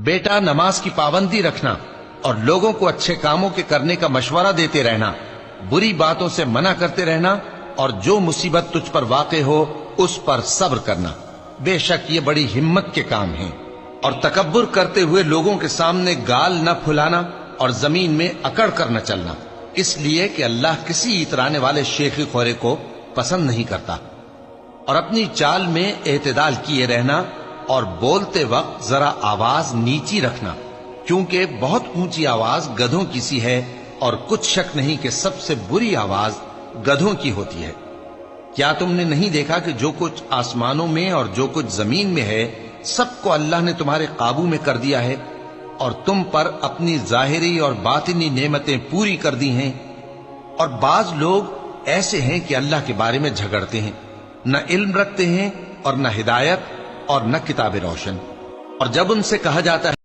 بیٹا نماز کی پابندی رکھنا اور لوگوں کو اچھے کاموں کے کرنے کا مشورہ دیتے رہنا، بری باتوں سے منع کرتے رہنا، اور جو مصیبت تجھ پر واقع ہو اس پر صبر کرنا، بے شک یہ بڑی ہمت کے کام ہیں۔ اور تکبر کرتے ہوئے لوگوں کے سامنے گال نہ پھلانا اور زمین میں اکڑ کر نہ چلنا، اس لیے کہ اللہ کسی اترانے والے شیخی خورے کو پسند نہیں کرتا۔ اور اپنی چال میں اعتدال کیے رہنا اور بولتے وقت ذرا آواز نیچی رکھنا، کیونکہ بہت اونچی آواز گدھوں کی سی ہے، اور کچھ شک نہیں کہ سب سے بری آواز گدھوں کی ہوتی ہے۔ کیا تم نے نہیں دیکھا کہ جو کچھ آسمانوں میں اور جو کچھ زمین میں ہے سب کو اللہ نے تمہارے قابو میں کر دیا ہے، اور تم پر اپنی ظاہری اور باطنی نعمتیں پوری کر دی ہیں۔ اور بعض لوگ ایسے ہیں کہ اللہ کے بارے میں جھگڑتے ہیں، نہ علم رکھتے ہیں اور نہ ہدایت اور نہ کتاب روشن، اور جب ان سے کہا جاتا ہے